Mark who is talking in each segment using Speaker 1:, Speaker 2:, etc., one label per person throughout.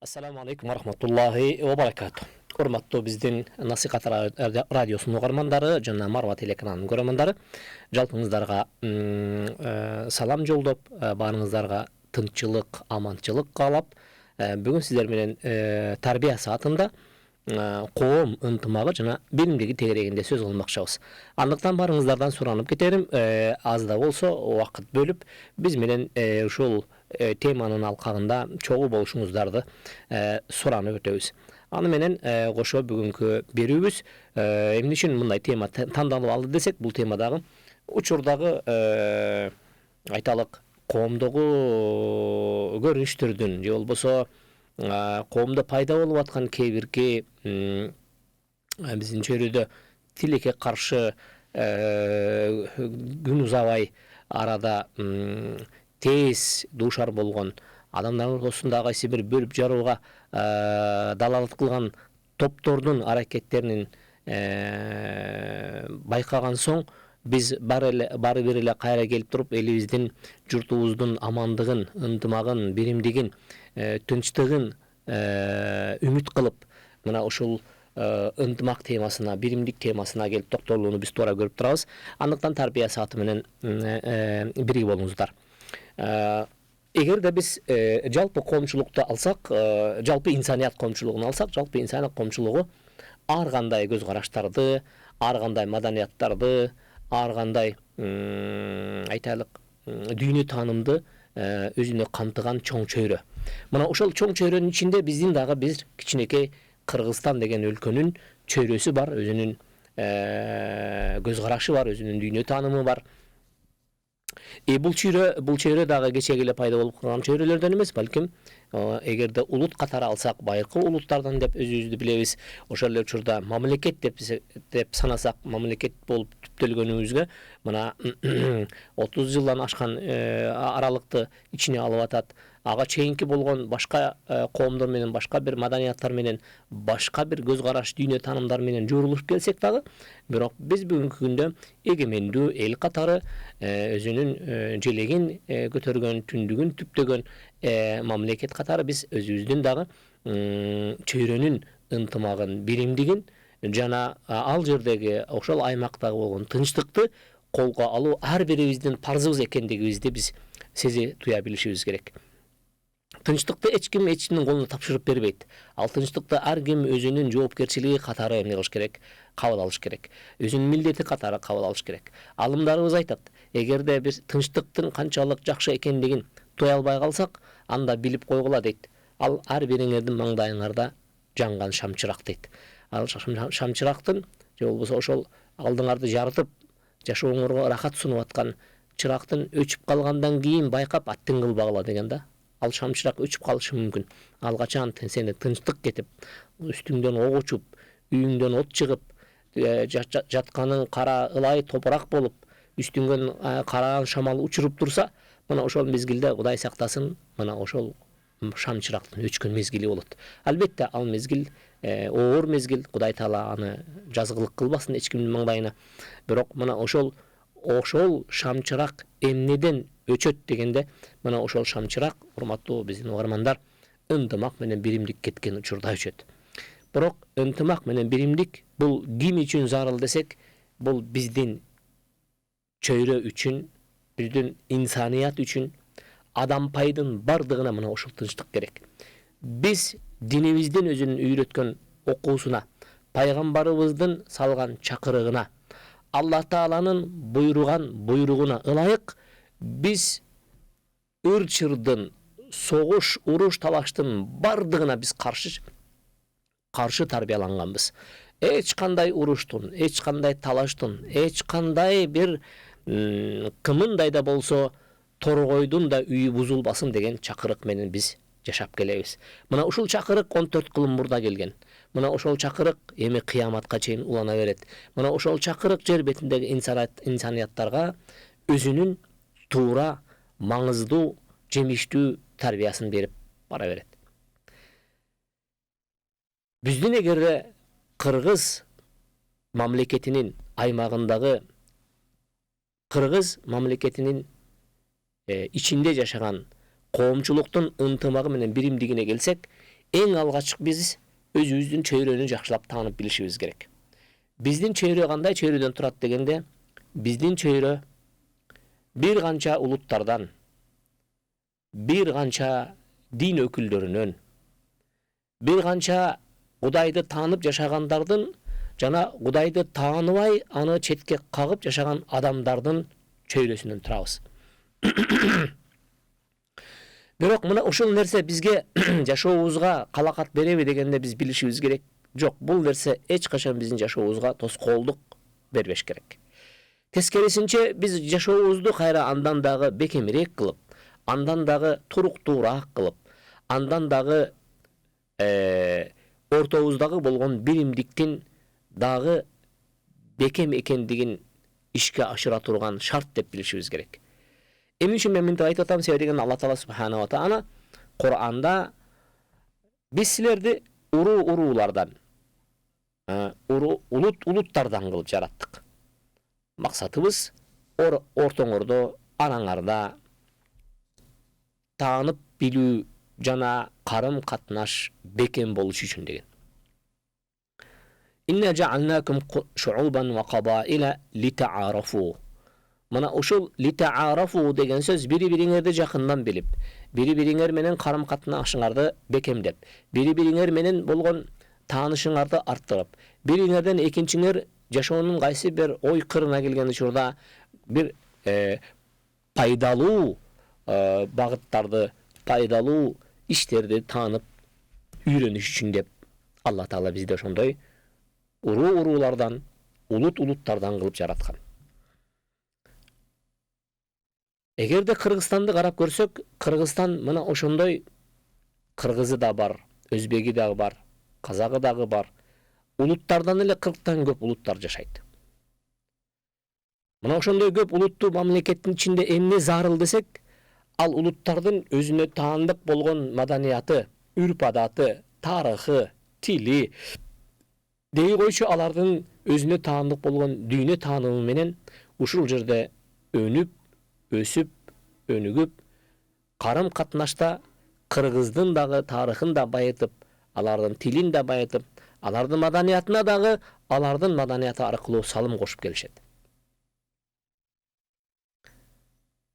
Speaker 1: Assalamu alaikum wa rahmatullahi wa barakatuh. Урматтуу биздин Насихат радиосунун угармандары жана Марва телеканалынын көрөрмандары, жалпыңыздарга салам жолдоп, баарыңыздарга тынччылык, аманчылык каалап, бүгүн сиздер менен тарбия саатында коом ынтымагы жана билимдиги тегерегинде сөз кылмакчыбыз. Андыктан баарыңыздардан суранып кетерим, аз да болсо убакыт бөлүп, биз менен ушул теманын алкагында чогуу болушуңуздарды суранып өтөбүз. Аны менен кошо бүгүнкү берүүбүз эмне үчүн мындай тема тандалып алды десек, бул темадагы учурдагы айталык коомдогу көрүнүштөрдүн же болбосо коомдо пайда болуп аткан кээ бирки биздин чөйрөдө тилекке каршы күн узабай арада тез дуушар болгон адамдардын ортосунда кайсы бир бөлүп жарууга далалат кылган топтордун аракеттерин байкаган соң, биз баары бир эле кайра келип туруп элибиздин, журтубуздун амандыгын, ынтымагын, биримдигин, тынчтыгын үмүт кылып, мына ушул ынтымак темасына, биримдик темасына келип токтолууну биз туура көрүп турабыз. Андыктан тарбия сааты менен бирге болуңуздар. Эгерде биз жалпы коомчулукту алсак, жалпы инсаният коомчулугун алсак, жалпы инсаният коомчулугу ар кандай көз караштарды, ар кандай маданияттарды, ар кандай айтайлык дүйнө таанымды өзүнө камтыган чоң чөйрө. Мына ошол чоң чөйрөнүн ичинде биздин дагы бир кичинекей Кыргызстан деген өлкөнүн чөйрөсү бар, өзүнүн көз карашы бар, өзүнүн дүйнө таанымы бар. Бул чөйрө дагы кечеги эле пайда болуп калган чөйрөлөрдөн эмес, балким эгерде улут катары алсак, байыркы улуттардан деп өзүбүздү билебиз. Ошол эле учурда мамлекет деп санасак, мамлекет болуп түптөлгөнүбүзгө мына 30 жылдан ашкан аралыкты ичине алып атат. Ага чейинки болгон башка коомдор менен, башка бир маданияттар менен, башка бир көз караш, дүйнө таанымдар менен журулуп келсек дагы, бирок биз бүгүнкү күндө эгемендүү эл катары өзүнүн желегин көтөргөн, түндүгүн түптөгөн мамлекет катары биз өзүбүздүн дагы чөйрөнүн ынтымагын, биримдигин жана ал жердеги ошол аймактагы болгон тынчтыкты колго алуу ар бирибиздин парзыбыз экендигибизди биз сезе туя билишибиз керек. Тынчтыкты эч кимдин колуна тапшырып бербейт. Ал тынчтыкты ар ким өзүнүн жоопкерчилиги катары эмне кылыш керек, кабыл алыш керек. Өзүнүн милдети катары кабыл алыш керек. Алымдарыбыз айтат, эгерде биз тынчтыктын канчалык жакшы экендигин туя албай калсак, анда билип койгула дейт. Ал ар бириңердин маңдайыңарда жанган шамчырак дейт. Ал шамчырактын же болбосо ошол алдыңарды жарытып, жашооңорго рахат сунуп аткан чырактын өчүп калгандан кийин байкап аттың кылбагыла деген да. Ал шамчырак өчүп калышы мүмкүн. Ал качан сени тынчтык кетип, үстүңдөн ок учуп, үйүңдөн от чыгып, жатканың кара ылай топурак болуп, үстүңдөн караан шамал учуруп турса, мына ошол мезгилде Кудай сактасын, мына ошол шамчырактын өчкөн мезгили болот. Албетте ал мезгил оор мезгил, Кудай Таала аны жазгылык кылбасын эч кимдин маңдайына. Бирок мына ошол шамчырак эмнеден өчөт дегенде, мына ошол шамчырак, урматтуу биздин угармандар, ынтымак менен биримдик кеткен учурда өчөт. Бирок ынтымак менен биримдик бул ким үчүн зарыл десек, бул биздин чөйрө үчүн, биздин инсаният үчүн, адампайдын бардыгына мына ошол тынчтык керек. Биз динибиздин өзүнүн үйрөткөн окуусуна, пайгамбарыбыздын салган чакырыгына, Аллах Тааланын буйругуна ылайык биз ыр-чырдын, согуш, уруш, талаштын бардыгына биз каршы тарбияланганбыз. Эч кандай уруштун, эч кандай талаштын, эч кандай бир кымындай да болсо торгойдун да үйү бузулбасын деген чакырык менен биз жашап келебиз. Мына ушул чакырык 14 кылым мурда келген. Мына ошол чакырык эми кыяматка чейин улана берет. Мына ошол чакырык жер бетиндеги инсанияттарга өзүнүн туура, маңыздуу, жемиштүү тарбиясын берип бара берет. Биздин эгерде Кыргыз мамлекетинин аймагындагы, Кыргыз мамлекетинин ичинде жашаган коомчулуктун ынтымагы менен биримдигине келсек, Eң algaч biz özübүздүн çöyrөнү жакшылап таанып билишибиz керек. Биздин чөйрө кандай чөйрөдөн турат дегенде, биздин чөйрө бир канча улуттардан, бир канча дин өкүлдөрүнөн, бир канча Кудайды таанып жашагандардын жана Кудайды тааныбай аны четке кагып жашаган адамдардын чөйрөсүнөн турабыз. Бирок мына ушул нерсе бизге жашообузга калакат береби дегенде биз билишибиз керек. Жок, бул нерсе эч качан биздин жашообузга тоскоолдук бербеш керек. Тескерисинче биз жашообузду кайра андан дагы бекемирээк кылып, андан дагы туруктуураак кылып, андан дагы ортобуздагы болгон биримдиктин дагы бекем экендигин ишке ашыра турган шарт деп билишибиз керек. Эмне үчүн мен мынтип айтып атам? Себеби деген Алла Таала субхана ва таала Кур'анда биз силерди уруулардан, улуттардан кылып жараттык. Максатыбыз ортоңордо, араңарда таанып билүү жана карым катнаш бекем болуш үчүн деген. Инна жаалнакум шуубан ва кабаила литаарафу. Мына ушул литаарафу деген сөз бири-бириңерди жакындан билип, бири-бириңер менен карым катнашыңарды бекемдеп, бири-бириңер менен болгон таанышыңарды арттырып, бириңерден экинчиңер жашоонун кайсы бир ой кырына келген учурда бир пайдалуу багыттарды, пайдалуу иштерди таанып үйрөнүш үчүн деп Алла Таала бизди ошондой уруулардан, улуттардан кылып жараткан. Эгерде Кыргызстанды карап көрсөк, Кыргызстан мына ошондой кыргызы да бар, өзбеги дагы бар, казагы дагы бар. Улуттардан эле 40тан көп улуттар жашайт. Мына ошондой көп улуттуу мамлекеттин ичинде эмне зарыл десек, ал улуттардын өзүнө таандык болгон маданияты, үрп-адаты, тарыхы, тили, дей койчу алардын өзүнө таандык болгон дүйнө таанымы менен ушул жерде өнүп, өсүп, өнүгүп, карым катнашта кыргыздын дагы тарыхын да байытып, алардын тилин да байытып, алардын маданиятына дагы алардын маданияты аркылуу салым кошуп келишет.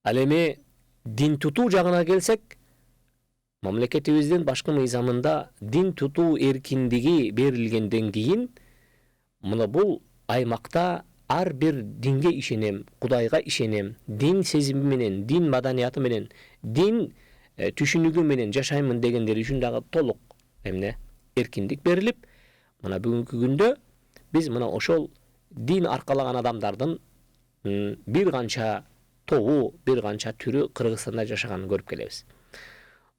Speaker 1: Ал эми дин тутуу жагына келсек, мамлекетибиздин башкы мыйзамында дин тутуу эркиндиги берилгенден кийин, мына бул аймакта ар бир динге ишенем, Кудайга ишенем, дин сезими менен, дин маданияты менен, дин түшүнүгү менен жашаймын дегендер үчүн дагы толук эркиндик берилип, мына бүгүнкү күндө биз мына ошол дин аркалаган адамдардын бир канча тобу, бир канча түрү Кыргызстанда жашаганын көрүп келебиз.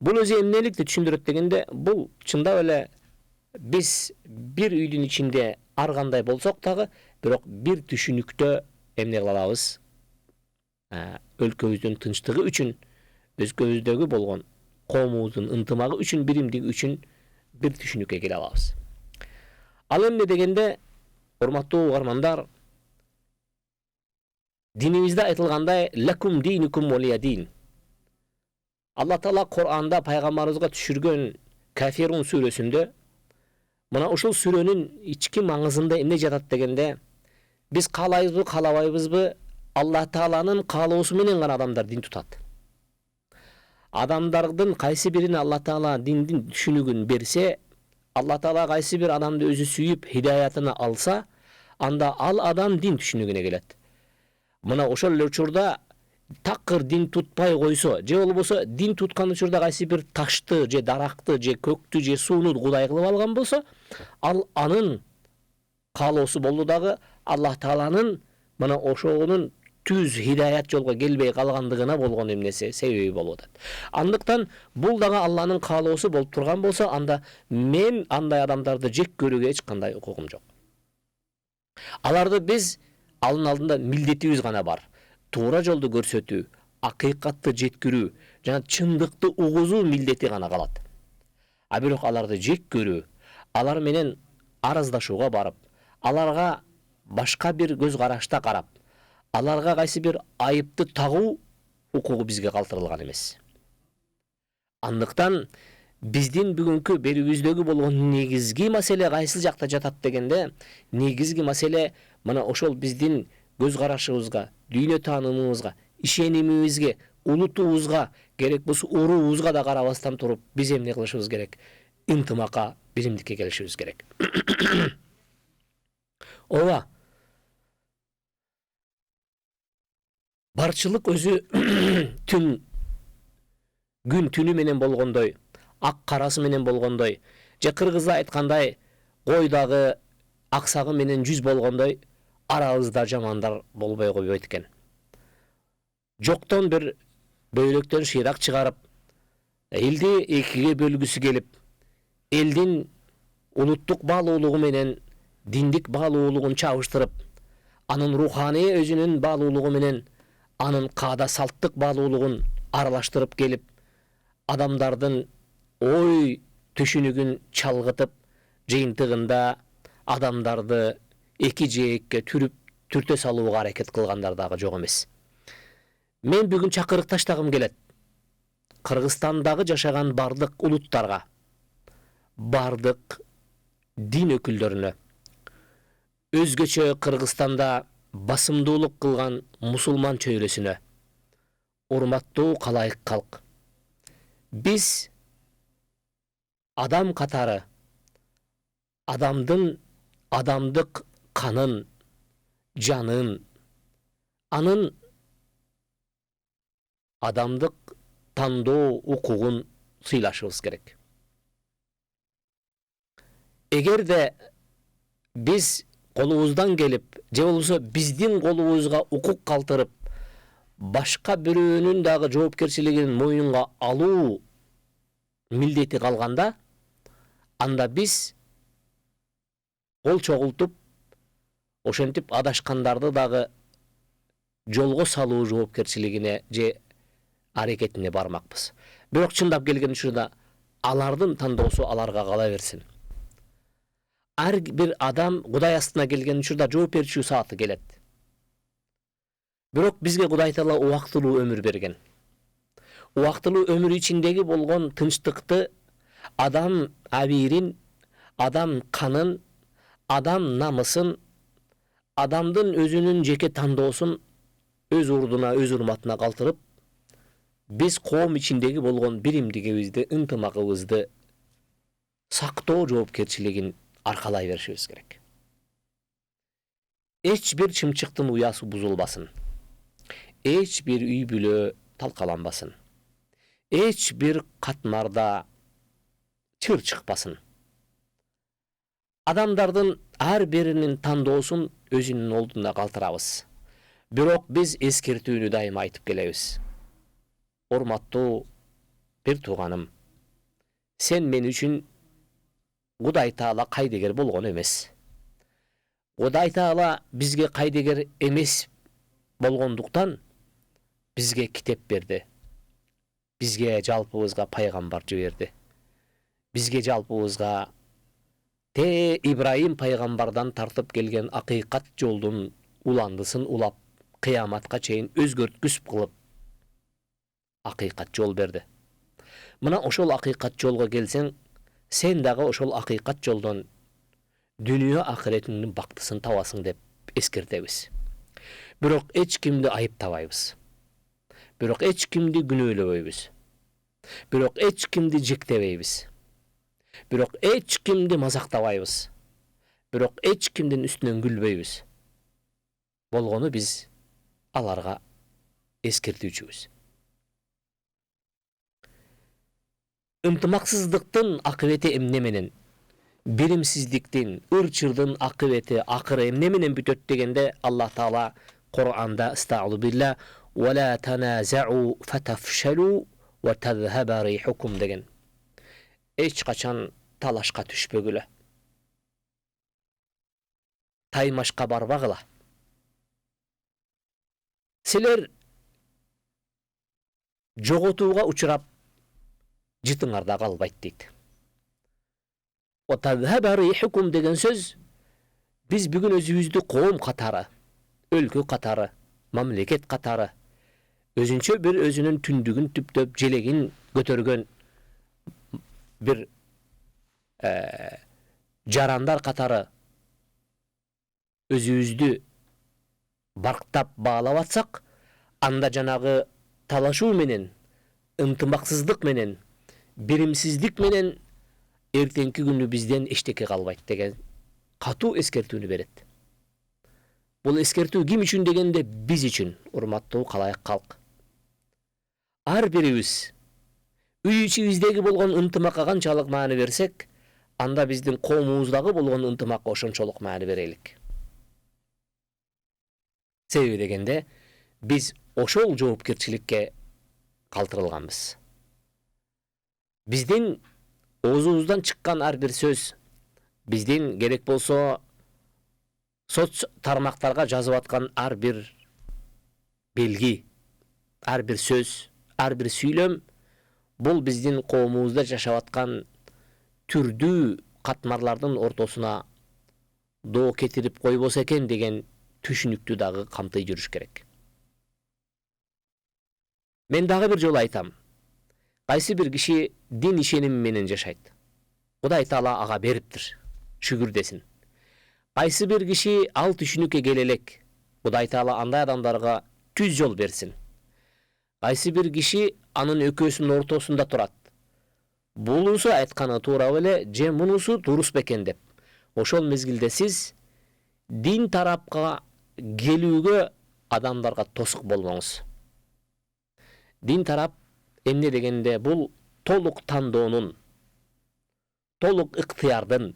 Speaker 1: Бул өзү эмнеликти түшүндүрөт дегенде, бул чындап эле биз бир үйдүн ичинде ар кандай болсок дагы, бирок бир түшүнүктө эмне кыла алабыз? Өлкөбүздүн тынчтыгы үчүн, өзгөбүздөгү болгон коомубуздун ынтымагы үчүн, биримдиги үчүн бир түшүнүккө келе алабыз. Ал эмне дегенде, урматтуу угармандар, динибизде айтылгандай лакум динукум валия дин. Алла Таала Кур'анда пайгамбарыбызга түшүргөн Кафирун сүрөсүндө мына ушул сүрөнүн ички маңызында эмне жатат дегенде, биз каалайбызбы, каалабайбызбы, Алла Тааланын каалоосу менен гана адамдар дин тутат. Адамдардын кайсы бирине Алла Таала диндин түшүнүгүн берсе, Алла Таала кайсы бир адамды өзү сүйүп хидаятына алса, анда ал адам дин түшүнүгүнө келет. Мына ошол эле учурда такыр дин тутпай койсо, же болбосо дин туткан учурда кайсы бир ташты, же даракты, же көктү, же сууну кудай кылып алган болсо, ал анын каалоосу болду дагы Аллах Тааланын мына ошонун түз хидаят жолго келбей калгандыгына болгон эмнеси себеби болуп атат. Андыктан бул дагы Алланын каалоосу болуп турган болсо, анда мен андай адамдарды жек көрүүгө эч кандай укугум жок. Аларды биз алын алдында милдетибиз гана бар. Туура жолду көрсөтүү, акыйкатты жеткирүү жана чындыкты угузуу милдети гана калат. А бирок аларды жек көрүү, алар менен арыздашууга барып, аларга башка бир көз карашта карап, аларга кайсы бир айыпты тагуу укугу бизге калтырылган эмес. Андыктан Биздин бүгүнкү берүүбүздөгү болгон негизги маселе кайсы жакта жатат дегенде, негизги маселе мына ошол биздин көз карашыбызга, дүйнө таанымыбызга, ишенимибизге, улутубузга, керек болсо уруубузга да карабастан туруп, биз эмне кылышыбыз керек? Интымакка, биримдикке келишибиз керек. Ооба. Барчылык өзү күн түнү менен болгондой, ак карасы менен болгондой, же кыргызда айткандай, койдагы аксагы менен жүз болгондой, арабызда жамандар болбой койбойт экен. Жоктон бир бөйлөктөн шыйрак чыгарып, элди экиге бөлгүсү келип, элдин улуттук баалуулугу менен диндик баалуулугун чабыштырып, анын руханий өзүнүн баалуулугу менен анын каада салттык баалуулугун аралаштырып келип, адамдардын ой түшүнүгүн чалгытып, жыйынтыгында адамдарды эки жээкке түртө салууга аракет кылгандар дагы жок эмес. Мен бүгүн чакырык таштагым келет. Кыргызстандагы жашаган бардык улуттарга, бардык дин өкүлдөрүнө, өзгөчө Кыргызстанда басымдуулук кылган мусулман чөйрөсүнө, урматтуу калайык калк. Биз адам катары адамдын адамдык канын, жанын, анын адамдык тандоо укугун сыйлашыбыз керек. Эгерде биз колубуздан келип, же болбосо биздин колубузга укук калтырып, башка бирөөнүн дагы жоопкерчилигин мойнунга алуу милдети калганда, анда биз кол чогултуп, ошентип адашкандарды дагы жолго салуу жоопкерчилигине же аракетине бармакпыз. Бирок чындап келген учурда алардын тандоосу аларга кала берсин. Ар бир адам Кудай астына келген учурда жооп берчү сааты келет. Бирок бизге Кудай Таала убактылуу өмүр берген. Убактылуу өмүр ичиндеги болгон тынчтыкты, адам абийирин, адам канын, адам намысын, адамдын өзүнүн жеке тандоосун өз урдуна, өз урматына калтырып, биз коом ичиндеги болгон биримдигибизди, ынтымагыбызды сактоо жоопкерчилигин аркалай беришибиз керек. Эч бир чымчыктын уясы бузулбасын. Эч бир үй бүлө талкаланбасын. Эч бир катмарда чыр чыкпасын. Адамдардын ар биринин тандоосун өзүнүн олдуна калтырабыз. Бирок биз эскертүүнү дайыма айтып келебиз. Урматтуу бир тууганым, сен мен үчүн Кудай Таала кайдыгер болгон эмес. Кудай Таала бизге кайдыгер эмес болгондуктан бизге китеп берди. Бизге жалпыбызга пайгамбар жиберди. Бизге жалпыбызга Ибраим пайгамбардан тартып келген акыйкат жолдун уландысын улап, кыяматка чейин өзгөрткүс кылып акыйкат жол берди. Мына ошол акыйкат жолго келсең, сен дагы ошол акыйкат жолдон дүйнө акыретиңдин бактысын табасың деп эскертебиз. Бирок эч кимди айыптабайбыз. Бирок эч кимди күнөөлөбөйбүз. Бирок эч кимди жектебейбиз. Бирок эч кимди мазактабайбыз. Бирок эч кимдин үстүнөн күлбөйбүз. Болгону биз аларга эскертүүчүбүз. Ынтымаксыздыктын акыбети эмне менен? Биримсиздиктин, ырчырдын акыбети акыры эмне менен бүтөт дегенде Аллах Таала Кур'анда "Estağu billah ve la tanaza'u fatafshalu ve tadhhaba rihukum" деген. Эч качан талашка түшпөгүлө. Таймашка барбагыла. Силер жоготууга учурап жытыңарда калбайт дейт. Ve tadhhaba rihukum деген сөз биз бүгүн өзүбүздү коом катары, өлкө катары, мамлекет катары, өзүнчө бир өзүнүн түндүгүн түптөп, желегин көтөргөн bir жарандар катары өзүбүздү барктап баалап атсак, анда жанагы талашуу менен, ынтымаксыздык менен, биримсиздик менен эртеңки күнү бизден эчтеке калбайт деген катуу эскертүүнү берет. Бул эскертүү ким үчүн дегенде биз үчүн, урматтуу калайык калк. Ар бирибиз үй ичибиздеги болгон ынтымакка канчалык маани берсек, анда биздин коомубуздагы болгон ынтымакка ошончолук маани берелик. Себеби дегенде биз ошол жоопкерчиликке калтырылганбыз. Биздин оозубуздан чыккан ар бир сөз, биздин керек болсо соц тармактарга жазып аткан ар бир белги, ар бир сөз, ар бир сүйлөм, бул биздин коомубузда жашап аткан түрдүү катмарлардын ортосуна доо кетирип койбосо экен деген түшүнүктү дагы камтый жүрүш керек. Мен дагы бир жолу айтам. Кайсы бир киши дин ишеними менен жашайт. Кудай Таала ага бериптир, шүгүр десин. Кайсы бир киши ал түшүнүккө келе элек. Кудай Таала андай адамдарга түз жол берсин. Кайсы бир киши анын экөөсүнүн ортосунда турат. Булуусу айтканы туура беле, же мунусу дурус бекен деп. Ошол мезгилде сиз дин тарапка келүүгө адамдарга тосук болмоңуз. Дин тарап эмне дегенде бул толук тандоонун, толук ыктыярдын,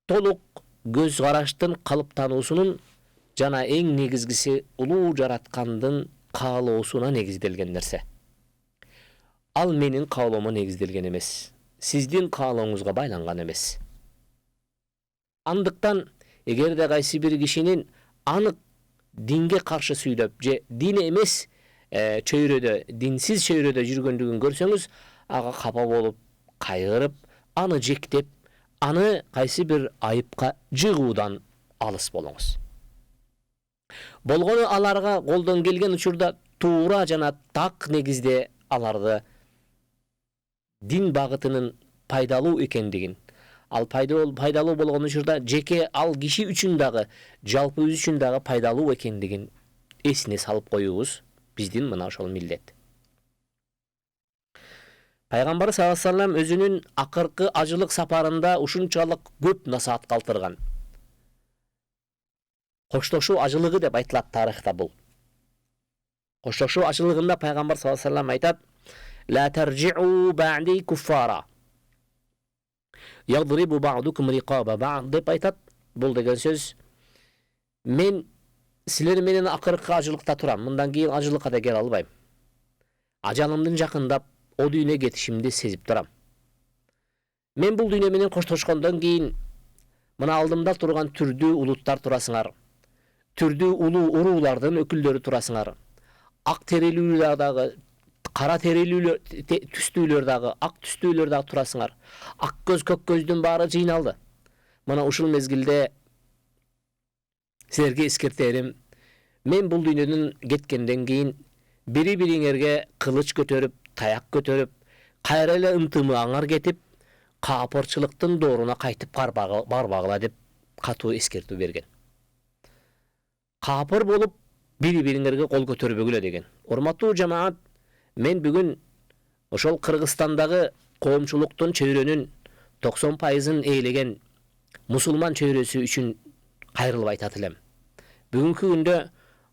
Speaker 1: толук көз караштын калыптануусунун жана эң негизгиси улуу жараткандын каалоосуна негизделген нерсе. Ал менин каалоомо негизделген эмес. Сиздин каалооңузга байланган эмес. Андыктан эгерде кайсы бир кишинин анык динге каршы сүйлөп же дин эмес чөйрөдө, динсиз чөйрөдө жүргөндүгүн көрсөңүз, ага капа болуп, кайгырып, аны жектеп, аны кайсы бир айыпка жыгуудан алыс болуңуз. Болгону аларга колдон келген учурда туура жана так негизде аларды дин багытынын пайдалуу экендигин, ал пайдалуу болгон учурда жеке ал киши үчүн дагы, жалпыбыз үчүн дагы пайдалуу экендигин эсине салып коюубуз биздин мына ошол милдет. Пайгамбар саллаллаху алейхи ва саллям өзүнүн акыркы ажылык сапарында ушунчалык көп насаат калтырган. Коштошуу ажылыгы деп айтылат тарыхта бул. Коштошуу ажылыгында пайгамбар саллаллаху алейхи ва саллям айтат: "Ла таржи'у бa'ди куффара. Ядрибу бa'дукум риqaba ba'd" деп айтат. Бул деген сөз: мен силер менен акыркы ажылыкта турам, мындан кийин ажылыкка да келе албайм. Ажалымдын жакындап, о дүйнө кетишимди сезип турам. Мен бул дүйнө менен коштошкондон кийин мына алдымда турган түрдүү улуттар турасыңар. Түрдүү улуу уруулардын өкүлдөрү турасыңар. Ак терилүүлөр дагы, кара терилүүлөр, түстүүлөр дагы, ак түстүүлөр дагы турасыңар. Ак көз, көк көздүн баары жыйналды. Мына ушул мезгилде силерге эскертерим, мен бул дүйнөдөн кеткенден кийин бири-бириңерге кылыч көтөрүп, таяк көтөрүп, кайра эле ынтымагыңар кетип, каапырчылыктын дооруна кайтып барбагыла деп катуу эскертүү берген. Каапыр болуп, бири-бириңерге кол көтөрбөгүлө деген. Урматтуу жамаат, мен бүгүн ошол Кыргызстандагы коомчулуктун чөйрөнүн 90%-ын ээлеген мусулман чөйрөсү үчүн кайрылып айтат элем. Бүгүнкү күндө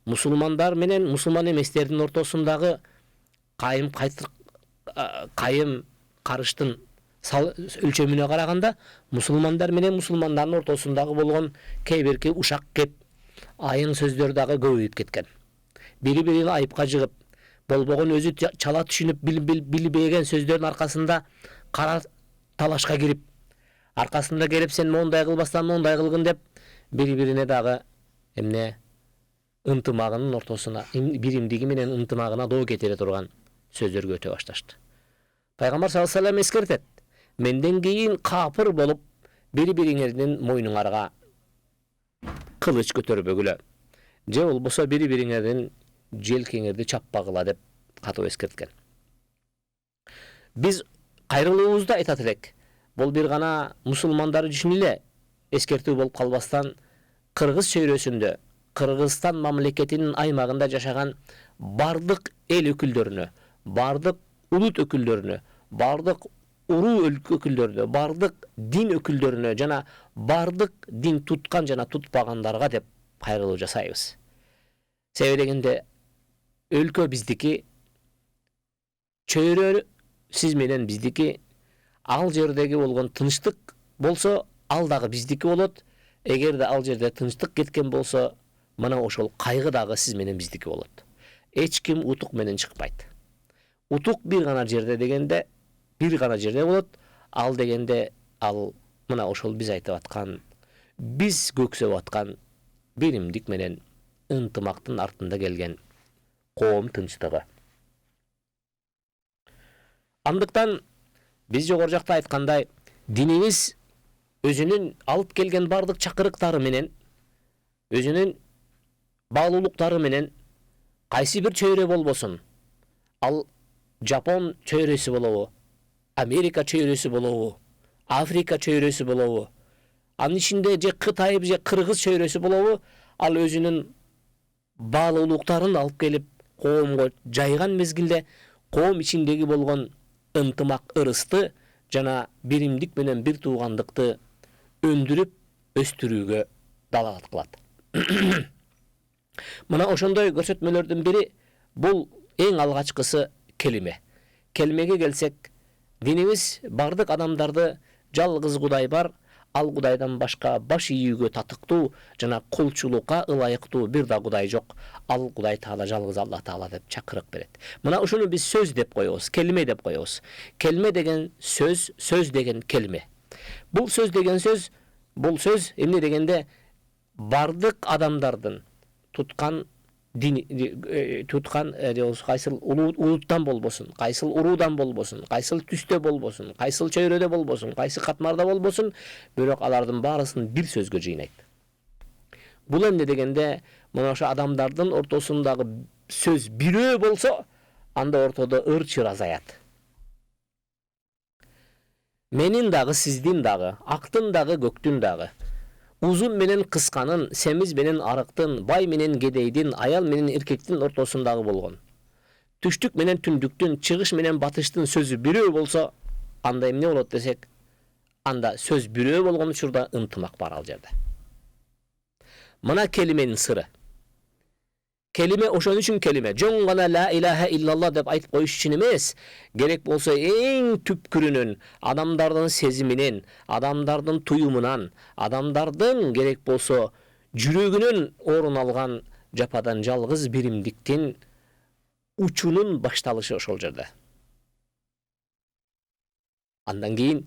Speaker 1: мусулмандар менен мусулман эместердин ортосундагы кайым карыштын өлчөмүнө караганда, мусулмандар менен мусулмандардын ортосундагы болгон кээ бирки ушак кеп, айын сөздөр дагы көбөйүп кеткен. Бири-бирин айыпка жыгып, болбогон өзү чала түшүнүп билбеген сөздөрдүн аркасында кара талашка кирип, аркасында келип сен мондай кылбастан мондай кылгын деп, бири-бирине дагы эмне ынтымагынын ортосуна, биримдиги менен ынтымагына доо кетире турган сөздөргө өтө башташты. Пайгамбар саллаллаху алейхи ва саллям эскертет: менден кийин капыр болуп, бири-бириңердин мойнуңарга кылыч көтөрбөгүлө, же болбосо бири-бириңердин желкеңерди чаппагыла деп катуу эскерткен. Биз Кайрылуубузда айтат элек. Бул бир гана мусулмандар үчүн эле эскертүү болуп калбастан, Кыргыз чөйрөсүндө, Кыргызстан мамлекетинин аймагында жашаган бардык эл өкүлдөрүнө, бардык улут өкүлдөрүнө, бардык уруу өкүлдөрүнө, бардык дин өкүлдөрүнө жана бардык дин туткан жана тутпагандарга деп кайрылуу жасайбыз. Себеби дегенде өлкө биздики, чөйрө сиз менен биздики, ал жердеги болгон тынчтык болсо, ал дагы биздики болот. Эгерде ал жерде тынчтык кеткен болсо, мына ошол кайгы дагы сиз менен биздики болот. Эч ким утук менен чыкпайт. Утук бир гана жерде дегенде, бир гана жерде болот. Ал дегенде, ал мына ошол биз айтып аткан, биз көксөп аткан биримдик менен ынтымактын артында келген коом тынчтыгы. Андыктан биз жогору жакта айткандай, динибиз өзүнүн алып келген бардык чакырыктары менен, өзүнүн баалуулуктары менен кайсы бир чөйрө болбосун, ал Жапон чөйрөсү болобу, Америка чөйрөсү болобу, Африка чөйрөсү болобу, анын ичинде же Кытай же Кыргыз чөйрөсү болобу, ал өзүнүн баалуулуктарын алып келип коомго жайган мезгилде коом ичиндеги болгон ынтымак, ырысты жана биримдик менен бир туугандыкты өндүрүп өстүрүүгө далалат кылат. Мына ошондой көрсөтмөлөрдүн бири бул эң алгачкысы келиме. Келимеге келсек, динибиз бардык адамдарды жалгыз Кудай бар, ал Кудайдан башка баш ийүүгө татыктуу жана кулчулукка ылайыктуу бир да Кудай жок. Ал Кудай Таала жалгыз Аллах Таала деп чакырык берет. Мына ушуну биз сөз деп коебуз, келиме деп коебуз. Келиме деген сөз, сөз деген келиме. Бул сөз деген сөз, бул сөз эмне дегенде бардык адамдардын туткан кайсыл улуттан болбосун, кайсыл уруудан болбосун, кайсыл түстө болбосун, кайсыл чөйрөдө болбосун, кайсы катмарда болбосун, бирок алардын баарысын бир сөзгө жыйнайт. Бул эмне дегенде, мына ошо адамдардын ортосундагы сөз бирөө болсо, анда ортодо ыр-чыр азаят. Менин дагы, сиздин дагы, актын дагы, көктүн дагы, узун менен кысканын, семиз менен арыктын, бай менен кедейдин, аял менен эркектин ортосундагы болгон, түштүк менен түндүктүн, чыгыш менен батыштын сөзү бирөө болсо, анда эмне болот десек, анда сөз бирөө болгон учурда ынтымак бар ал жерде. Мына келименин сыры. Келиме ошон үчүн келиме. Жөн гана ла илаха иллалла деп айтып коюш үчүн эмес, керек болсо эң түпкүрүнөн, адамдардын сезиминен, адамдардын туюмунан, адамдардын керек болсо жүрөгүнөн орун алган жападан жалгыз биримдиктин учунун башталышы ошол жерде. Андан кийин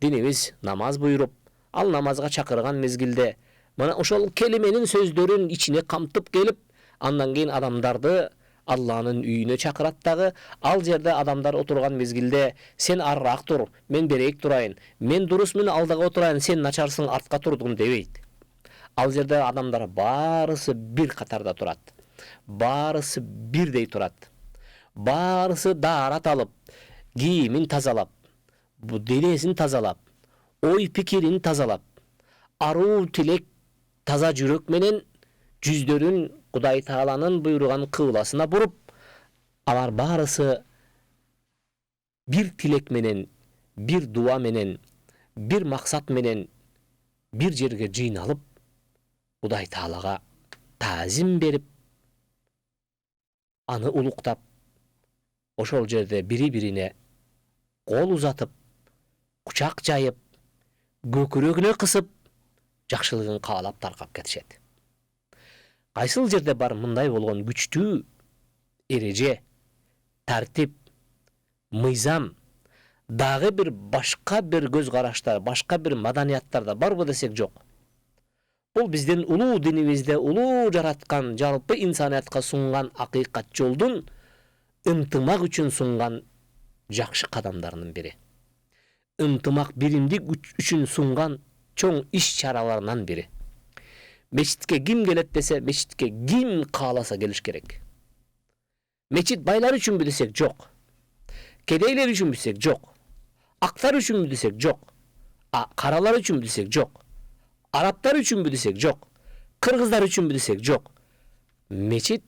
Speaker 1: динибиз намаз буйруп, ал намазга чакырган мезгилде, мына ошол келименин сөздөрүн ичине камтып келип, андан кийин адамдарды Алланын үйүнө чакырат дагы, ал жерде адамдар отурган мезгилде сен арыраак тур, мен берейик турайын, мен дурусмун алдыга отурайын, сен начарсың артка турдум дебейт. Ал жерде адамдар баарысы бир катарда турат. Баарысы бирдей турат. Баарысы даарат алып, кийимин тазалап, денесин тазалап, ой пикирин тазалап, аруу тилек, таза жүрөк менен жүздөрүн Кудай Тааланын буйруган кыбласына буруп, алар баарысы бир тилек менен, бир дуа менен, бир максат менен бир жерге жыйналып, Кудай Таалага таазим берип, аны улуктап, ошол жерде бири-бирине кол узатып, кучак жайып, көкүрөгүнө кысып, жакшылыгын каалап таркап кетишет. Кайсыл жерде бар мындай болгон күчтүү эреже, тартип, мыйзам, дагы бир башка бир көз караштар, башка бир маданияттарда барбы десек жок. Бул биздин улуу динибизде улуу жараткан, жалпы инсаниятка сунган акыйкат жолдун ынтымак үчүн сунган жакшы кадамдарынын бири. Ынтымак биримдик үчүн сунган чоң иш-чараларынан бири. Мечитке ким келет десе, мечитке ким кааласа келиш керек. Мечит байлар үчүнбү десек жок. Кедейлер үчүнбү десек жок. Aktar üçünmü desek жоқ. Karalar üçünmü desek жоқ. Araplar üçünmü desek жоқ. Kırgızlar üçünmü desek жоқ. Meçit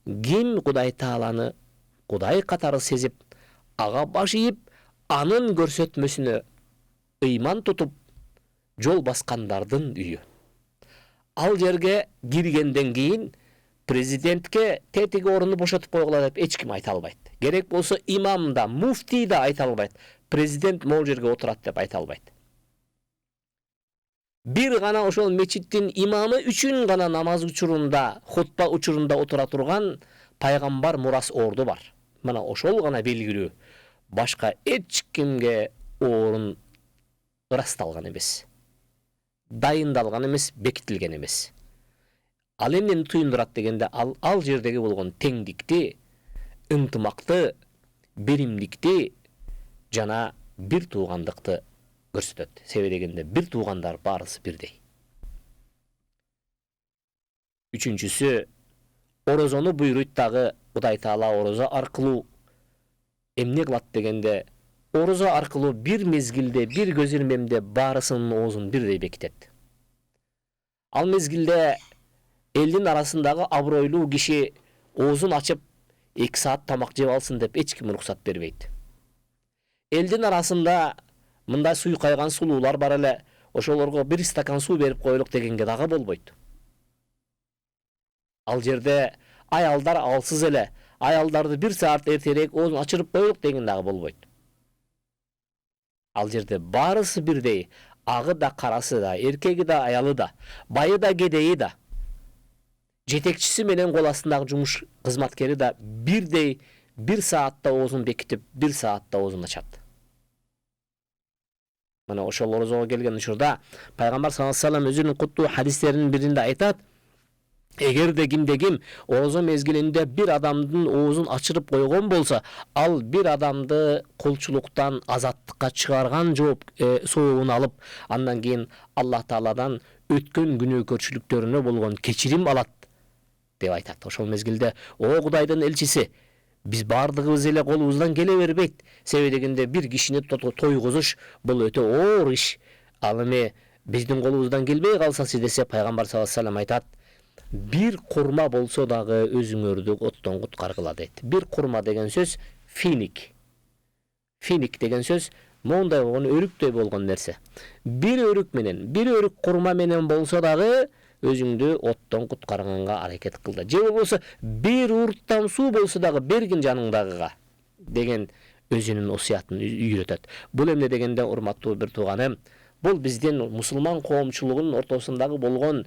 Speaker 1: kim Kuday Taalаны Kuday katarı sezip, ağa baş iyip, anın görsetmesine iman tutup, жол баскандардын үйү. Ал жерге киргенден кийин президентке тетиги орунду бошотуп койгула деп эч ким айта албайт. Керек болсо имам да, муфтий да айта албайт. Президент могул жерге отурат деп айта албайт. Бир гана ошол мечиттин имамы үчүн гана намаз учурунда, хутба учурунда отура турган пайгамбар мурас орду бар. Мына ошол гана белгилүү. Башка эч кимге орун ырасталган эмес. Дайындалган эмес, бекитилген эмес. Ал эмнени туюндурат дегенде, ал жердеги болгон теңдикти, ынтымакты, беримдикти жана бир туугандыкты көрсөтөт. Себеби дегенде бир туугандар баарысы бирдей. Үчүнчүсү, орозону буйруйт дагы Кудай Таала орозо аркылуу эмне кылат дегенде, орозо аркылуу бир мезгилде, бир көз ирмемде баарысынын оозун бирдей бекитет. Ал мезгилде элдин арасындагы абройлуу киши оозун ачып 2 саат тамак жеп алсын деп эч ким уруксат бербейт. Элдин арасында мындай суйкайган сулуулар бар эле, ошолорго 1 стакан суу берип коелук дегенге дагы болбойт. Ал жерде аялдар алсыз эле, аялдарды 1 саат эртерээк оозун ачырып коелук деген дагы болбойт. Ал жерде баарысы бирдей, агы да карасы да, эркеги да аялы да, байы да кедейи да, жетекчиси менен кол астындагы жумуш кызматкери да бирдей 1 саатта оозун бекитип, 1 саатта оозун ачат. Мына ошол орозого келген учурда пайгамбар саллаллаху алейхи ва саллям өзүнүн куттуу хадистеринин биринде айтат: эгерде кимде ким орозо мезгилинде бир адамдын оозун ачырып койгон болсо, ал бир адамды кулчулуктан азаттыкка чыгарган жооп сообун алып, андан кийин Аллах Тааладан өткөн күнөөкөрчүлүктөрүнө болгон кечирим алат деп айтат. Ошол мезгилде о Кудайдын элчиси, биз бардыгыбыз эле колубуздан келе бербейт. Себеби дегенде бир кишини тойгузуш бул өтө оор иш. Ал эми биздин колубуздан келбей калсачы десе, пайгамбар саллаллаху алейхи ва саллям айтат: бир курма болсо дагы өзүңөрдү оттон куткаргыла дейт. Бир курма деген сөз финик. Финик деген сөз мондай болгон өрүктөй болгон нерсе. Бир өрүк менен, бир өрүк курма менен болсо дагы өзүңдү оттон куткарганга аракет кыл да. Же болбосо бир урттан суу болсо дагы бергин жаныңдагыга деген өзүнүн осуятын үйрөтөт. Бул эмне дегенде, урматтуу бир тууганым, бул биздин мусулман коомчулугунун ортосундагы болгон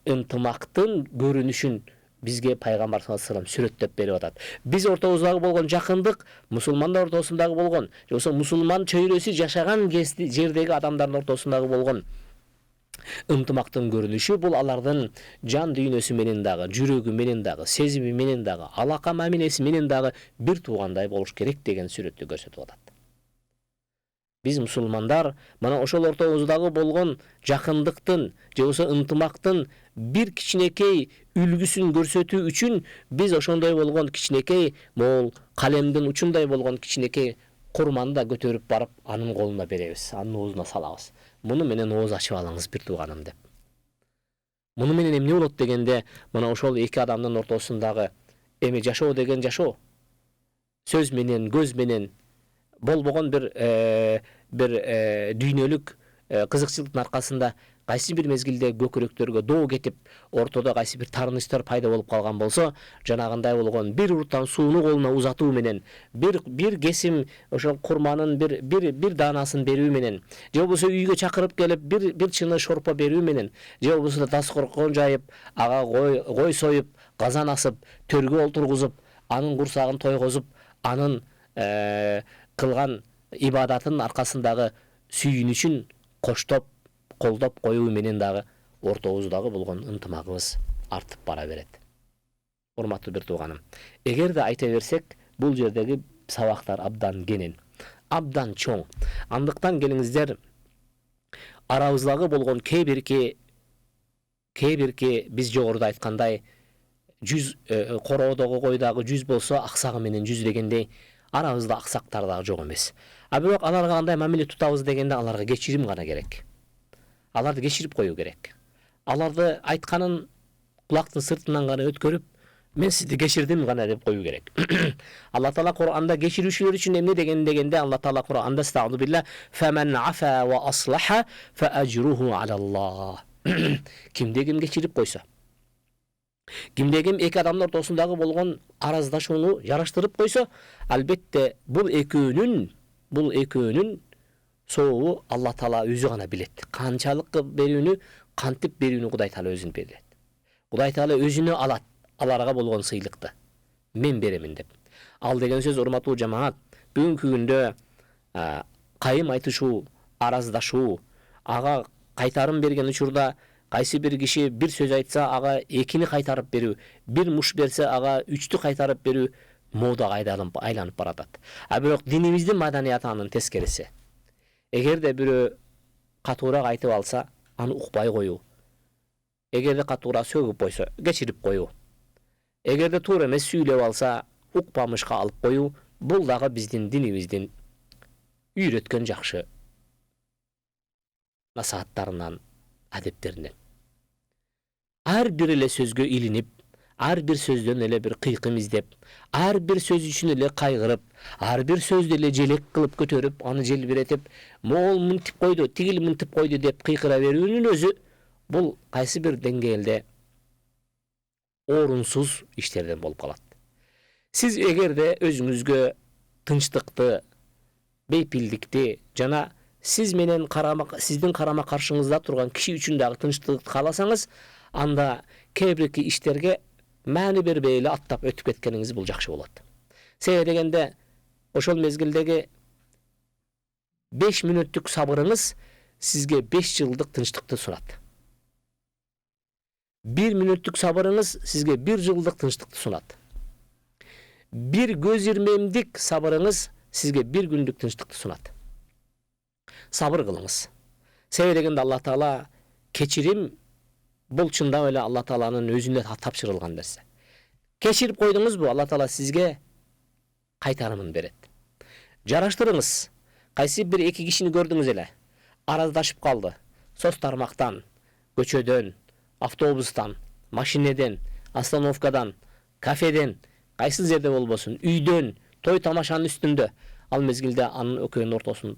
Speaker 1: ынтымактын көрүнүшүн бизге пайгамбар саллаллаху алейхи ва саллям сүрөттөп берип атат. Биз ортобуздагы болгон жакындык, мусулмандар ортосундагы болгон, же болбосо мусулман чөйрөсү жашаган жердеги адамдардын ортосундагы болгон ынтымактын көрүнүшү, бул алардын жан дүйнөсү менен дагы, жүрөгү менен дагы, сезими менен дагы, алака мамилеси менен дагы бир туугандай болуш керек деген сүрөттү көрсөтүп атат. Биз мусулмандар мына ошол ортобуздагы болгон жакындыктын, же болбосо ынтымактын бир кичинекей үлгүсүн көрсөтүү үчүн биз ошондой болгон кичинекей могул калемдин учундай болгон кичинекей курманы да көтөрүп барып анын колуна беребиз, анын оозуна салабыз. Муну менен ооз ачып алыңыз бир тууганым деп. Муну менен эмне болот дегенде, мына ошол эки адамдын ортосундагы эми жашоо деген жашоо, сөз менен, көз менен болбогон бир дүйнөлүк кызыкчылыктын аркасында кайсы бир мезгилде көкүрөктөргө доо кетип, ортодо кайсы бир таарынычтар пайда болуп калган болсо, жанагындай болгон бир урттан сууну колуна узатуу менен, бир кесим ошол курманын бир даанасын берүү менен, же болбосо үйгө чакырып келип бир чыны шорпо берүү менен, же болбосо дасторкон жайып, ага кой союп, казан асып, төргө олтургузуп, анын курсагын тойгозуп, анын кылган ибадатын аркасындагы сүйүнүчүн коштоп, колдоп коюу менен дагы ортобуздагы болгон ынтымагыбыз артып бара берет. Урматтуу бир тууганым, эгерде айта берсек, бул жердеги сабактар абдан кенен, абдан чоң. Андыктан келиңиздер, арабыздагы болгон кээ бирки биз жогоруда айткандай 100 короодогу койдагы 100 болсо аксагы менен 100 дегендей, Арабызда аксактар дагы жок эмес. А бирок аларга кандай мамиле тутабыз дегенде аларга кечирим гана керек. Аларды кечирип коюу керек. Аларды айтканын кулактын сыртынан гана өткөрүп, мен сизди кечирдим гана деп коюу керек. Алла Таала Кур'анда кечирүүчүлөр үчүн эмне дегенде Алла Таала Кур'анда стагду билла фаман афа ва аслаха фа ажруху алаллах. Кимде ким кечирип койсо, кимде ким эки адамдын ортосундагы болгон араздашууну жараштырып койсо, албетте бул экөөнүн сообу Алла Таала өзү гана билет. Канчалык берүүнү, кантип берүүнү Кудай Таала өзү билет. Кудай Таала өзүнө алат аларга болгон сыйлыкты. Мен беремин деп. Ал деген сөз, урматтуу жамаат, бүгүнкү күндө кайым айтышуу, араздашуу, ага кайтарым берген учурда кайсы бир киши бир сөз айтса, ага экини кайтарып берүү, бир муш берсе, ага үчтү кайтарып берүү модага айланып баратат. А бирок динибиздин маданиятı анын тескериси. Эгерде бирөө катуураак айтып алса, аны укпай коюу. Эгерде катуураак сөгүп койсо, кечирип коюу. Эгерде туура эмес сүйлөп алса, укпамышка алып коюу, бул дагы биздин динибиздин үйрөткөн жакшы насааттарынан, адептеринен. Ар бир эле сөзгө илинип, ар бир сөздөн эле бир кыйкым издеп, ар бир сөз үчүн эле кайгырып, ар бир сөздү эле желек кылып көтөрүп, аны желбиретип, могул мынтип койду, тигил мынтип койду деп кыйкыра берүүнүн өзү бул кайсы бир деңгээлде орунсуз иштерден болуп калат. Сиз эгерде өзүңүзгө тынчтыкты, бейпилдикти жана сиздин карама каршыңызда турган киши үчүн дагы тынчтыкты кааласаңыз, анда кээ бирки иштерге маани бербей эле аттап өтүп кеткениңиз бул жакшы болот. Себеби дегенде ошол мезгилдеги 5 мүнөттүк сабырыңыз сизге 5 жылдык тынчтыкты сунат. 1 мүнөттүк сабырыңыз сизге 1 жылдык тынчтыкты сунат. 1 көз ирмемдик сабырыңыз сизге 1 күндүк тынчтыкты сунат. Сабыр кылыңыз. Себеби дегенде Алла Таала кечирим бул чындап эле Алла Тааланын өзүнө тапшырылган нерсе. Кечирип койдуңузбу, Алла Таала сизге кайтарымын берет. Жараштырыңыз. Кайсы бир эки кишини көрдүңүз эле, араздашып калды. Соц тармактан, көчөдөн, автобустан, машинеден, остановкадан, кафеден, кайсы жерде болбосун, үйдөн, той тамашанын үстүндө, ал мезгилде анын экөөнүн ортосун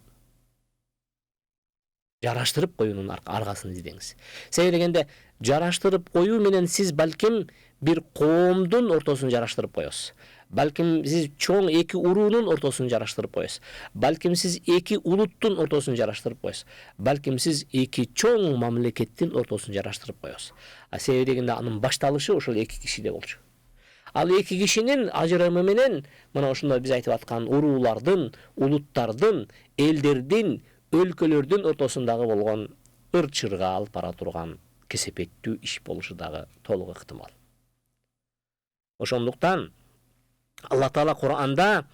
Speaker 1: жараштырып коюунун аргасын издеңиз. Себеби дегенде жараштырып коюу менен сиз балким бир коомдун ортосун жараштырып коесуз. Балким сиз чоң эки уруунун ортосун жараштырып коесуз. Балким сиз эки улуттун ортосун жараштырып коесуз. Балким сиз эки чоң мамлекеттин ортосун жараштырып коесуз. Себеби дегенде анын башталышы ошол эки кишиде болчу. Ал эки кишинин ажырымы менен мына ошондой биз айтып аткан уруулардын, улуттардын, элдердин, өлкөлөрдүн ортосундагы болгон ыр-чырга алып бара турган кесепеттүү иш болушу дагы толук ыктымал. Ошондуктан Алла Таала Кур'анда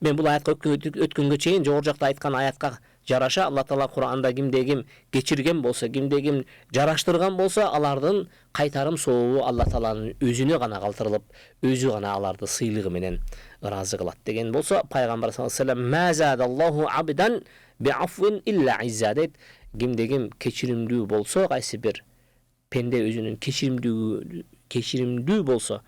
Speaker 1: мен бул аятка өткөнгө чейин жогору жакта айткан аятка жараша Алла Таала Кур'анда кимде ким кечирген болсо, кимде ким жараштырган болсо, алардын кайтарым сообу Алла Тааланын өзүнө гана калтырылып, өзү гана аларды сыйлыгы менен ыраазы кылат деген болсо, пайгамбар саллаллаху алейхи ва саллям мазадаллаху абдан би'афвин илля изза дейт. Кимде ким кечиримдүү болсо, кайсы бир пенде өзүнүн кечиримдүү болсо,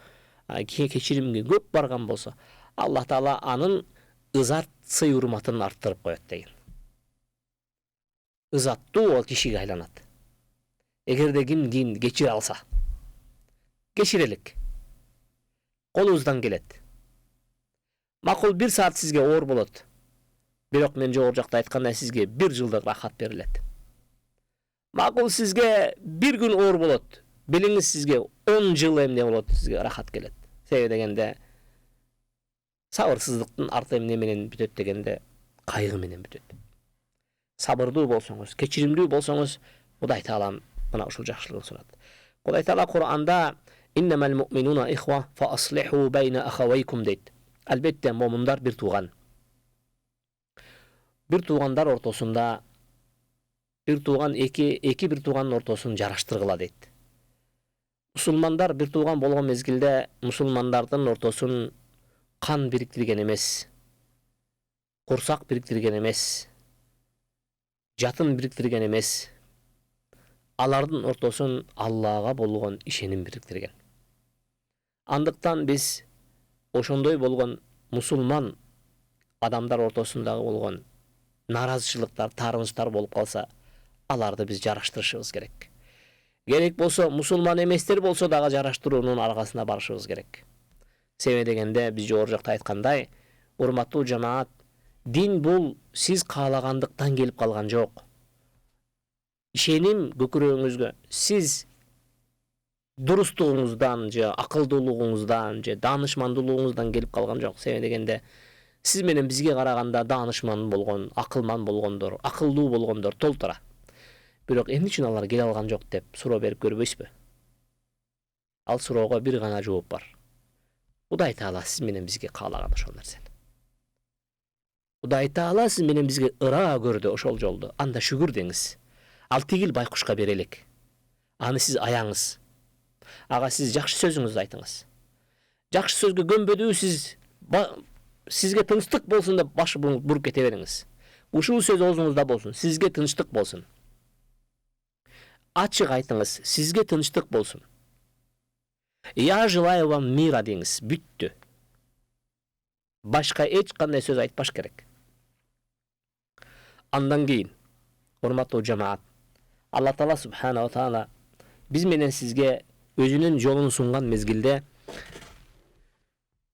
Speaker 1: кечиримге көп барган болсо, Алла Таала анын ызат сый урматын арттырып коет деген. Ызаттуу ол кишиге айланат. Эгерде ким кечире алса, кечирелик. Колубуздан келет. Макул 1 саат сизге оор болот. Бирок мен жогору жакта айткандай сизге 1 жылдык рахат берилет. Макул сизге 1 күн оор болот. Билиңиз сизге 10 жыл эмне болот, сизге рахат келет. Себеби дегенде сабырсыздыктын арты эмне менен бүтөт дегенде кайгы менен бүтөт. Сабырдуу болсоңуз, кечиримдүү болсоңуз, Кудай Таалам мына ушул жакшылыгын сунат. Кудай Таала Кур'анда иннамал муъминуна ихва фа аслиху байна ахавайкум дейт. Албетте момундар бир тууган. Бир туугандар ортосунда бир тууган эки бир тууганын ортосун жараштыргыла дейт. Мусулмандар бир тууган болгон мезгилде мусулмандардын ортосун кан бириктирген эмес, курсак бириктирген эмес, жатын бириктирген эмес. Алардын ортосун Аллага болгон ишеним бириктирген. Андыктан биз ошондой болгон мусулман адамдар ортосундагы болгон наразычылыктар, таарынычтар болуп калса, аларды биз жараштырышыбыз керек. Керек болсо мусулман эместер болсо дагы жараштыруунун аргасына барышыбыз керек. Себеби дегенде биз жогору жакта айткандай, урматтуу жамаат, дин бул сиз каалагандыктан келип калган жок. Ишеним көкүрөгүңүзгө сиз дурустугуңуздан же акылдуулугуңуздан же даанышмандуулугуңуздан келип калган жок. Себеби дегенде сиз менен бизге караганда даанышман болгон, акылман болгондор, акылдуу болгондор толтура. Бирок эмне үчүн алар келе алган жок деп суроо берип көрбөйсүзбү? Ал суроого бир гана жооп бар. Кудай Таала сиз менен бизге каалаган ошол нерсени. Кудай Таала сиз менен бизге ыраа көрдү ошол жолду. Анда шүгүр деңиз. Ал тигил байкушка бере элек. Аны сиз аяңыз. Ага сиз жакшы сөзүңүздү айтыңыз. Жакшы сөзгө көнбөдү сизге тынчтык болсун деп башы буруп кете бериңиз. Ушул сөз оозуңузда болсун, сизге тынчтык болсун. Ачык айтыңыз, сизге тынчтык болсун. Я желаю вам мира деңиз, бүттү. Башка эч кандай сөз айтпаш керек. Андан кийин, урматтуу жамаат, Алла Таала субхана ва таала биз менен сизге өзүнүн жолун сунган мезгилде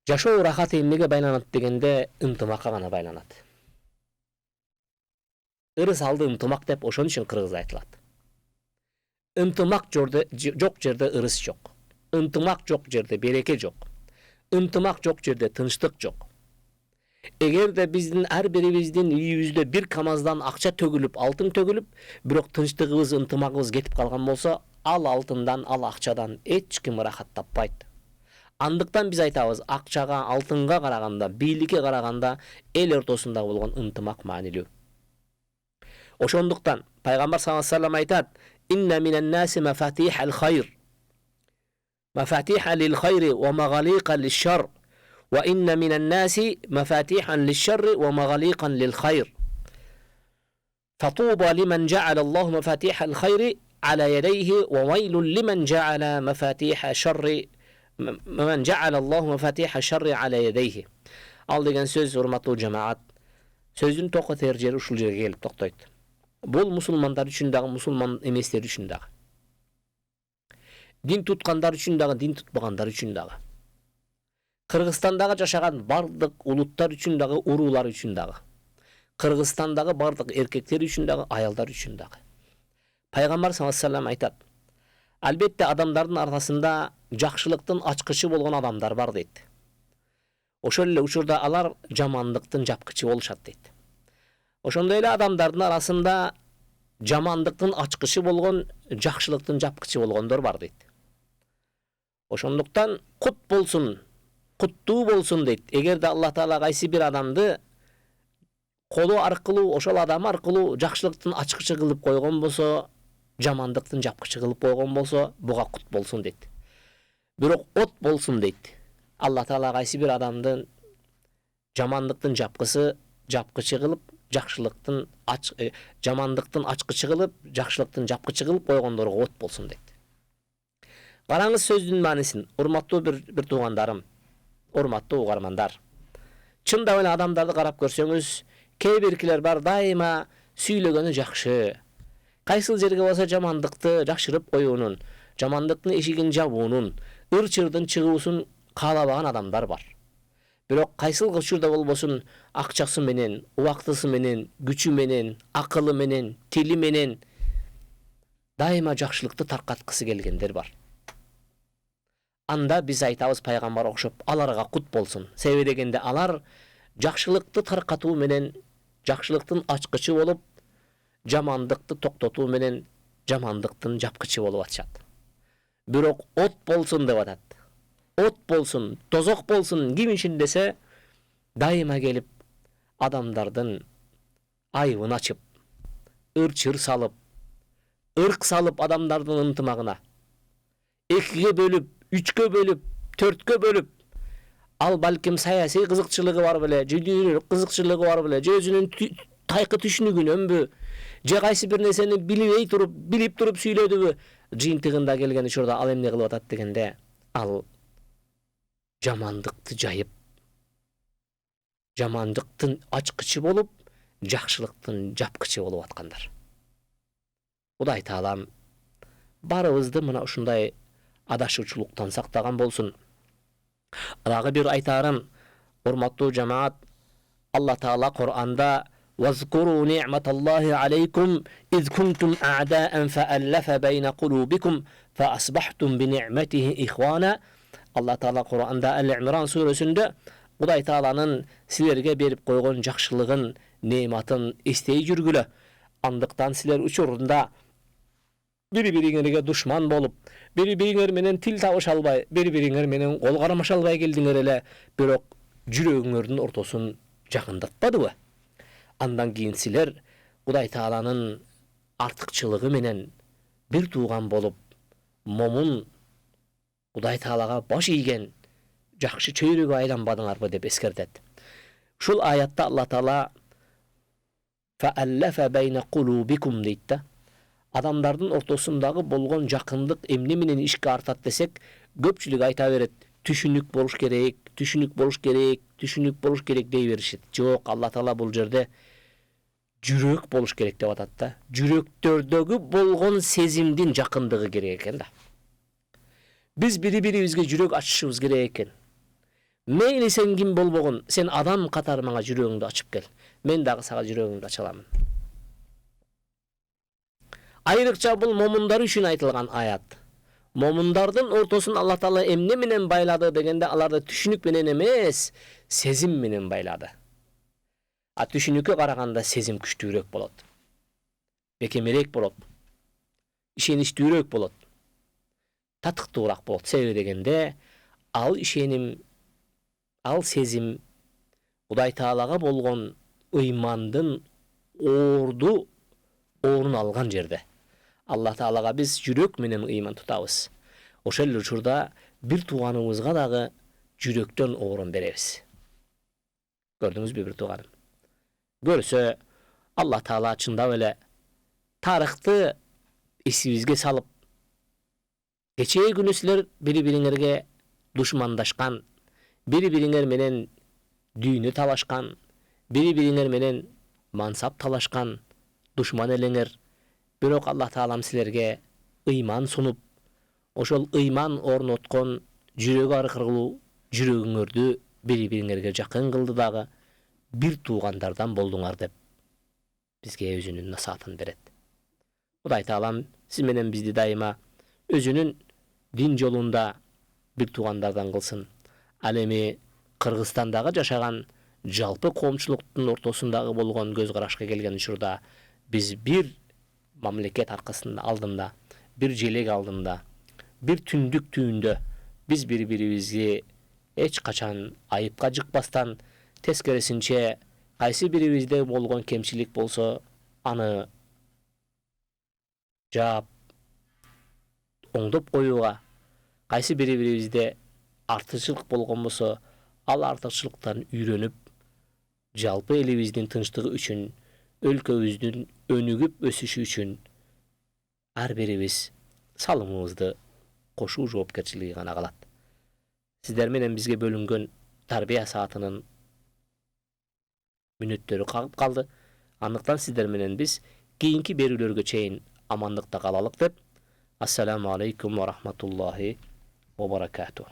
Speaker 1: жашоо рахаты эмнеге байланат дегенде ынтымакка гана байланат. Ырыс алды ынтымак деп ошон үчүн кыргызда айтылат. Ынтымак жок жерде ырыс жок. Ынтымак жок жерде береке жок. Ынтымак жок жерде тынчтык жок. Эгерде биздин ар бирибиздин үйүбүздө бир камаздан акча төгүлүп, алтын төгүлүп, бирок тынчтыгыбыз, ынтымагыбыз кетип калган болсо, ал алтындан, ал акчадан эч ким ырахат таппайт. Андыктан биз айтабыз, акчага, алтынга караганда, бийликке караганда эл ортосунда болгон ынтымак маанилүү. Ошондуктан пайгамбар саллаллаху алейхи ва саллям айтат: "Инна минан наси мафатихал хайр, мафатиха лил хайри ва магалиqa лиш шар, ва инна минан наси мафатихан лиш шарри ва магалиqan лил хайр. Фатуба лиман жа'ала Аллаху мафатихал хайри ala yadayhi wa waylun liman ja'ala mafatiha sharri man ja'ala Allahu mafatiha sharri ala yadayhi." Ал деген сөз, урматтуу жамаат, сөздүн токотер жери ушул жерге келип токтойт. Бул мусулмандар үчүн дагы, мусулман эместер үчүн дагы. Дин туткандар үчүн дагы, дин тутпагандар үчүн дагы. Кыргызстандагы жашаган бардык улуттар үчүн дагы, уруулар үчүн дагы. Кыргызстандагы бардык эркектер үчүн дагы, аялдар үчүн дагы. Пайгамбар саллаллаху алейхи ва саллям айтат: "Албетте адамдардын арасында жакшылыктын ачкычы болгон адамдар бар" дейт. Ошол эле учурда алар жамандыктын жапкычы болушат дейт. Ошондой эле адамдардын арасында жамандыктын ачкычы болгон, жакшылыктын жапкычы болгондор бар дейт. Ошондуктан кут болсун, куттуу болсун дейт. Эгерде Алла Таала кайсы бир адамды колу аркылуу, ошол адам аркылуу жакшылыктын ачкычы кылып койгон болсо, жамандыктын жапкычы кылып койгон болсо, буга кут болсун дейт. Бирок от болсун дейт. Алла Таала кайсы бир адамдын жамандыктын жапкычы кылып, жамандыктын ачкычы кылып, жакшылыктын жапкычы кылып койгондорго от болсун дейт. Караңыз сөздүн маанисин, урматтуу бир туугандарым, урматтуу угармандар. Чындап эле адамдарды карап көрсөңүз, кээ биркилер бар, дайыма сүйлөгөнү жакшы. Кайсыл жерге болсо жамандыкты жакшырып коюунун, жамандыктын эшигин жабуунун, ыр-чырдын чыгуусун каалабаган адамдар бар. Бирок кайсыл учурда болбосун, акчасы менен, убактысы менен, күчү менен, акылы менен, тили менен дайыма жакшылыкты таркаткысы келгендер бар. Анда биз айтабыз, пайгамбар окшоп, аларга кут болсун. Себеби дегенде алар жакшылыкты таркатуу менен, жакшылыктын ачкычы болуп, жамандыкты токтотуу менен жамандыктын жапкычы болуп атышат. Бирок от болсун деп атат. От болсун, тозок болсун, ким ишин десе, дайыма келип адамдардын айыбын ачып, ыр-чыр салып, ырк салып адамдардын ынтымагына, 2'ge bölüp, 3'ge bölüp, 4'ge bölüp, al balkim sayasi kızıkçılığı var bile, jüdürlük kızıkçılığı var bile, özünün tayqı түшүнүгүнөнбү, же кайсы бир нерсени билип туруп сүйлөдүбү, жыйынтыгында келген учурда ал эмне кылып атат дегенде, ал жамандыкты жайып, жамандыктын ачкычы болуп, жакшылыктын жапкычы болуп аткандар. Кудай Таалам барыбызды мына ушундай адашуучулуктан сактаган болсун. Дагы бир айтарым, урматтуу жамаат, Алла Таала Кур'анда وَاذْكُرُوا نِعْمَةَ اللَّهِ عَلَيْكُمْ إِذْ كُنْتُمْ أَعْدَاءً فَأَلَّفَ بَيْنَ قُلُوبِكُمْ فَأَصْبَحْتُمْ بِنِعْمَتِهِ إِخْوَانًا. Allah Taala Kur'anda El-İmran suresinde Kuday Taala'nın sizlerge berip koygan jakşılыгын, nematın istey жүрgülü. Andыкtan sizler uçurunda biri-biriňerge düşman bolup, biri-biriňer menen til tabış albay, biri-biriňer menen kol garamaş albay geldiňer ele, birok jüregiňerdiň ortosun jakyndatpadyby? Andan keyin sizler Kuday Taala'nın artıkçılığı menen bir tuğan bolup, momun Kuday Taalaga baş ийген jakşı çöýrüge aylanbadyňarby dep eskerdet. Şul ayatda Allah Taala فَأَلَّفَ بَيْنَ قُلُوبِكُمْ deydi. Adamlardın ortasındağı bolgon jakındyk emne menen işke artat desek, köpçülük ayta beret. Түшүнүк болуш керек, түшүнүк болуш керек, түшүнүк болуш керек дей беришет. Жок, Allah Taala бул жерде жүрөк болуш керек деп атат да. Жүрөктөрдөгү болгон сезимдин жакындыгы керек экен да. Биз бири-бирибизге жүрөк ачышыбыз керек экен. Мейли сен ким болбогон, сен адам катары мага жүрөгүңдү ачып кел. Мен дагы сага жүрөгүмдү ача аламын. Айрыкча бул момундар үчүн айтылган аят. Момундардын ортоsun Allah Taala emne menen baylады дегенде аларды түшүнүк менен эмес, сезим менен байлады. А түшүнүккө караганда сезим күчтүүрөөк болот. Бекемерээк болот. Ишеничтүүрөөк болот. Татыктуураак болот. Себеби дегенде ал ишеним, ал сезим Кудай Таалага болгон ыймандын орун алган жерде. Allah Taalaga biz жүрөк менен ыйман тутабыз. Ошол учурда бир тууганыбызга дагы жүрөктөн орун беребиз. Көрдүңүзбү бир тууганым? Көрсө Allah Taala чындап эле тарыхты эсибизге салып, кечээ күнү силер бири-бириңерге душмандашкан, бири-бириңер менен дүйнө талашкан, бири-бириңер менен мансап талашкан душман элеңер. Бирок Allah Taala силерге ыйман сунуп, ошол ыйман орноткон жүрөк аркылуу жүрөгүңөрдү бири-бириңерге жакын кылды дагы, бир туугандардан болдуңар деп бизге өзүнүн насаатын берет. Кудай Таалам сиз менен бизди дайыма өзүнүн дин жолунда бир туугандардан кылсын. Ал эми Кыргызстандагы жашаган жалпы коомчулуктун ортосундагы болгон көз карашка келген учурда биз бир мамлекет аркасында алдында, бир желек алдында, бир түндүк түйүндө биз бири-бирибизге эч качан айыпка жыкпастан, тескерисинче кайсы бирибизде болгон кемчилик болсо, аны жаап оңдоп коюуга, кайсы бири-бирибизде артыкчылык болгон болсо, ал артыкчылыктан үйрөнүп, жалпы элибиздин тынчтыгы үчүн, өлкөбүздүн өнүгүп өсүшү үчүн ар бирибиз салымыбызды кошуу жоопкерчилиги гана калат. Сиздер менен бизге бөлүнгөн тарбия саатынын мүнөттөрү кагып калды. Андыктан сиздер менен биз кийинки берүүлөргө чейин амандыкта калалык деп. Ассаламу алейкум ва рахматуллахи ва баракатух.